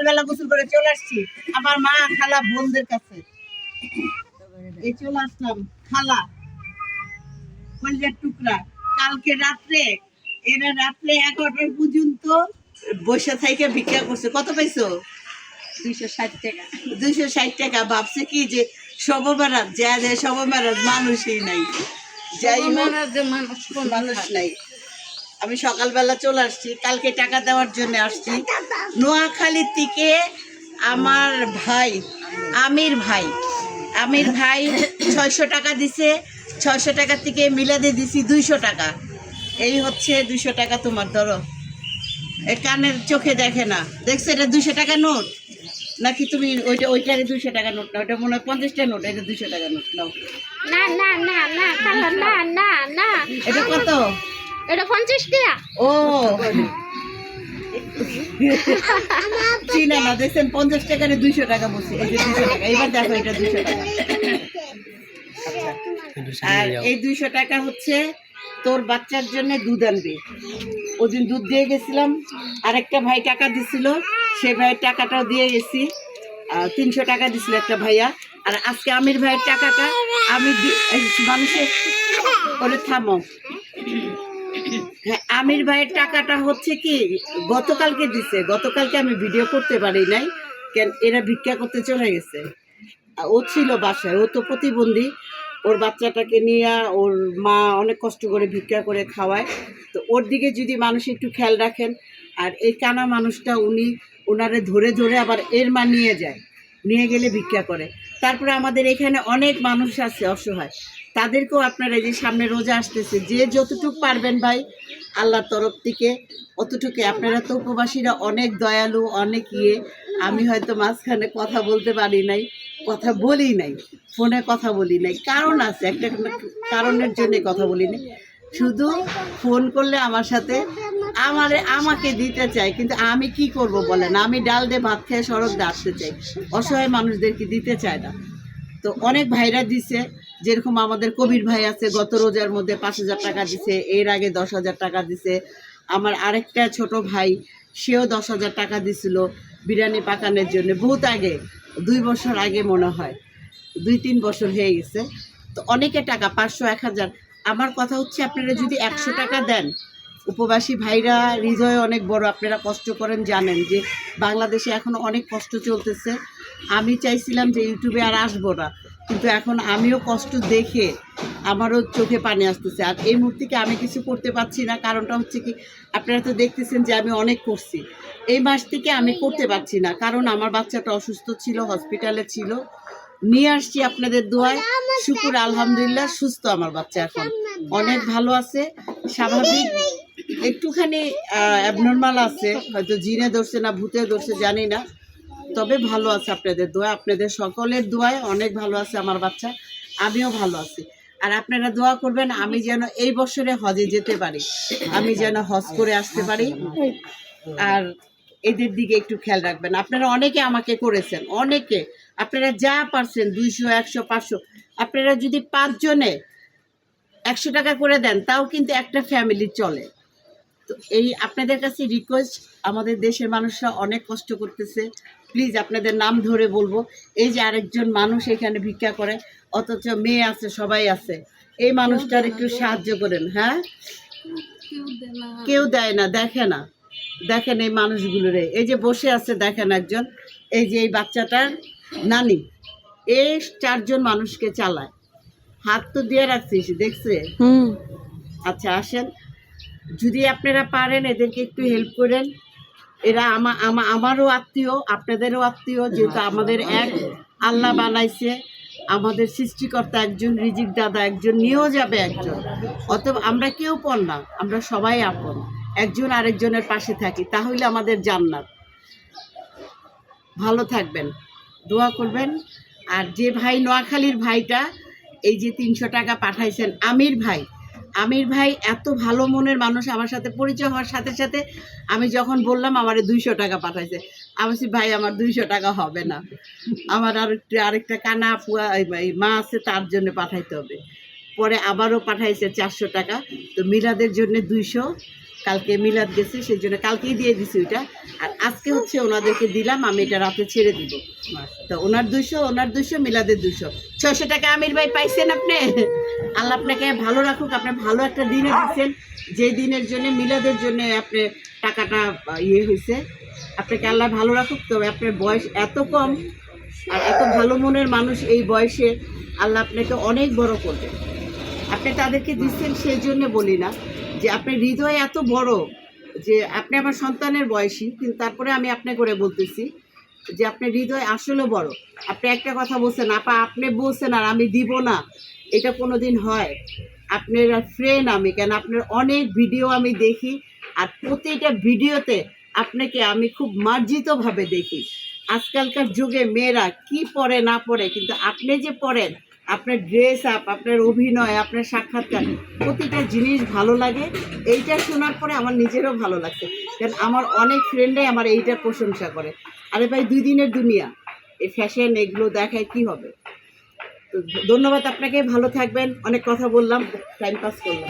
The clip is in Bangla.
সকালবেলা গোসল করে চলে আসছি আমার মা খালা বোনদের কাছে। এই চলে আসলাম খালা কলিজার টুকরা। কালকে রাত্রে এরা রাত্রে 11টা পর্যন্ত বসে থেকে ভিক্ষা করছে। কত পাইছো? 260 টাকা। 260 টাকা। ভাবছে কি যে সবমারাত যা যায় সবমারাত মানুষই নাই, যাই মানুষ নাই। আমি সকালবেলা চলে আসছি, কালকে টাকা দেওয়ার জন্য আসছি নোয়াখালী থেকে। আমার ভাই আমির ভাই 600 টাকা দিছে। 600 টাকা থেকে মিলাদে দিছি 200 টাকা। এই হচ্ছে 200 টাকা তোমার, ধরো। এ কানের চোখে দেখে না, দেখছো এটা 200 টাকা নোট নাকি? তুমি ওইটারে 200 টাকা নোট না, ওইটা মনে হয় 50টা নোট, এটা 200 টাকা নোট নাও। না না না না কালা না না না এটা কত? এটা 50 টাকা। ও চিনা না, দেখছেন 50 টাকারে 200 টাকা বলছি। এই যে 200 টাকা, এবার দেখো এটা 200 টাকা। আর এই 200 টাকা হচ্ছে তোর বাচ্চার জন্য দুধ আনবে। ওদিন দুধ দিয়ে গেছিলাম, আরেকটা ভাই টাকা দিছিল, সে ভাইয়ের টাকাটাও দিয়ে গেছি। 300 টাকা দিছিল একটা ভাইয়া। আর আজকে আমির ভাইয়ের টাকাটা আমি মানুষের করে থামো। হ্যাঁ, আমির ভাইয়ের টাকাটা হচ্ছে কি গতকালকে দিছে। গতকালকে আমি ভিডিও করতে পারি নাই, কেন এরা ভিক্ষা করতে চলে গেছে। ও ছিল বাসায়, ও তো প্রতিবন্ধী। ওর বাচ্চাটাকে নিয়ে ওর মা অনেক কষ্ট করে ভিক্ষা করে খাওয়ায়। তো ওর দিকে যদি মানুষ একটু খেয়াল রাখেন। আর এই কানা মানুষটা ওনারে ধরে ধরে আবার এর মা নিয়ে যায়, নিয়ে গেলে ভিক্ষা করে। তারপরে আমাদের এখানে অনেক মানুষ আছে অসহায়, তাদেরকেও আপনারা যে সামনে রোজা আসতেছে, যে যতটুকু পারবেন ভাই আল্লাহর তরফ থেকে অতটুকু। আপনারা তো উপবাসীরা অনেক দয়ালু, অনেক আমি হয়তো মাঝখানে কথা বলতে পারি নাই, কথা বলি নাই, ফোনে কথা বলি নাই, কারণ আছে একটা কারণের জন্য কথা বলি নাই। শুধু ফোন করলে আমার সাথে আমাকে দিতে চাই, কিন্তু আমি কি করব বলেন? আমি ডাল দিয়ে ভাত খেয়ে সড়ক দিয়ে আসতে চাই, অসহায় মানুষদেরকে দিতে চায় না। তো অনেক ভাইরা দিছে, যেরকম আমাদের কবির ভাই আছে, গত রোজার মধ্যে 5,000 টাকা দিছে, এর আগে 10,000 টাকা দিছে। আমার আরেকটা ছোট ভাই, সেও 10,000 টাকা দিছিল বিরিয়ানি পাকানোর জন্য, বহুত আগে, 2 বছর আগে মনে হয়, 2-3 বছর হয়ে গেছে। তো অনেকে টাকা 500, 1,000। আমার কথা হচ্ছে আপনারা যদি 100 টাকা দেন, উপবাসী ভাইরা হৃদয় অনেক বড়, আপনারা কষ্ট করেন, জানেন যে বাংলাদেশে এখন অনেক কষ্ট চলতেছে। আমি চাইছিলাম যে ইউটিউবে আর আসবো না, কিন্তু এখন আমিও কষ্ট দেখে আমারও চোখে পানি আসতেছে। আর এই মুহূর্তে আমি কিছু করতে পারছি না, কারণটা হচ্ছে কি আপনারা তো দেখতেছেন যে আমি অনেক করছি। এই মাস থেকে আমি করতে পারছি না, কারণ আমার বাচ্চাটা অসুস্থ ছিল, হসপিটালে ছিল, নিয়ে আসছি আপনাদের দোয়ায়। শুকুর আলহামদুলিল্লাহ, সুস্থ আমার বাচ্চা, এখন অনেক ভালো আছে, স্বাভাবিক। একটুখানি অ্যাবনর্মাল আছে, হয়তো জিনে ধরছে না ভূতে ধরছে জানি না, তবে ভালো আছে আপনাদের দোয়া, আপনাদের সকলের দোয়ায় অনেক ভালো আছে আমার বাচ্চা, আমিও ভালো আছি। আর আপনারা দোয়া করবেন আমি যেন এই বছরে হজে যেতে পারি, আমি যেন হজ করে আসতে পারি। আর এদের দিকে একটু খেয়াল রাখবেন। আপনারা অনেকে আমাকে করেছেন, অনেকে আপনারা যা পারছেন, 200, 100, 500, আপনারা যদি 5 জনে 100 টাকা করে দেন, তাও কিন্তু একটা ফ্যামিলি চলে। তো এই আপনাদের কাছে রিকোয়েস্ট, আমাদের দেশের মানুষরা অনেক কষ্ট করতেছে, প্লিজ আপনাদের নাম ধরে বলবো, এই যে আরেকজন মানুষ এখানে ভিক্ষা করে, অথচ মেয়ে আছে, সবাই আছে, এই মানুষটার একটু সাহায্য করেন। হ্যাঁ, কেউ দেয় না, দেখে না, দেখেন এই মানুষগুলোরে, এই যে বসে আছে দেখেন একজন, এই যে এই বাচ্চাটার নানি, এই 4 জন মানুষকে চালায়, হাত তো দিয়ে রাখছিস, দেখছে? আচ্ছা আসেন, যদি আপনারা পারেন এদেরকে একটু হেল্প করেন। এরা আমারও আত্মীয়, আপনাদেরও আত্মীয়, যেহেতু আমাদের এক আল্লাহ বানাইছে, আমাদের সৃষ্টিকর্তা একজন, রিজিক দাদা একজন, নিয়েও যাবে একজন, অতএব আমরা কেউ পর না, আমরা সবাই আপন, একজন আরেকজনের পাশে থাকি, তাহলে আমাদের জান্নাত। ভালো থাকবেন, দোয়া করবেন। আর যে ভাই নোয়াখালীর ভাইটা এই যে 300 টাকা পাঠাইছেন, আমির ভাই এত ভালো মনের মানুষ, আমার সাথে পরিচয় হওয়ার সাথে সাথে আমি যখন বললাম আমার 200 টাকা পাঠাইছে, আমি বলছি ভাই আমার 200 টাকা হবে না, আমার আরেকটা কানা আপুয়া মা আছে, তার জন্য পাঠাইতে হবে। পরে আবারও পাঠাইছে 400 টাকা, তো মিলাদের জন্য 200, কালকে মিলাদ গেছে, সেই জন্য কালকেই দিয়ে দিছি ওইটা। আর আজকে হচ্ছে ওনাদেরকে দিলাম, আমি এটা রাতে ছেড়ে দিব। তো ওনার 200 মিলাদের 200 টাকা আমির ভাই পাইছেন আপনি। আল্লাহ আপনাকে ভালো রাখুক, আপনি ভালো একটা দিনে দিচ্ছেন, যে দিনের জন্য মিলাদের জন্য আপনি টাকাটা হয়েছে। আপনাকে আল্লাহ ভালো রাখুক। তবে আপনার বয়স এত কম আর এত ভালো মনের মানুষ, এই বয়সে আল্লাহ আপনাকে অনেক বড় করবে। আপনি তাদেরকে দিচ্ছেন সেই জন্য বলি না যে আপনার হৃদয় এত বড়, যে আপনি আমার সন্তানের বয়সী, কিন্তু তারপরে আমি আপনাকে করে বলতেছি যে আপনার হৃদয় আসলে বড়। আপনি একটা কথা বলছেন, আপা আপনি বলছেন আর আমি দিব না, এটা কোনো দিন হয়? আপনার ফ্রেন্ড আমি, কেন আপনার অনেক ভিডিও আমি দেখি, আর প্রতিটা ভিডিওতে আপনাকে আমি খুব মার্জিতভাবে দেখি। আজকালকার যুগে মেয়েরা কি পরে না পরে, কিন্তু আপনি যে পড়েন, আপনার ড্রেস আপ, আপনার অভিনয়, আপনার সাক্ষাৎকার, প্রতিটা জিনিস ভালো লাগে। এইটা শোনার পরে আমার নিজেরও ভালো লাগছে, কারণ আমার অনেক ফ্রেন্ডরাই আমার এইটার প্রশংসা করে। আরে ভাই 2 দিনের দুনিয়া, এই ফ্যাশন এগুলো দেখায় কি হবে? তো ধন্যবাদ আপনাকে, ভালো থাকবেন। অনেক কথা বললাম, টাইম পাস করলাম।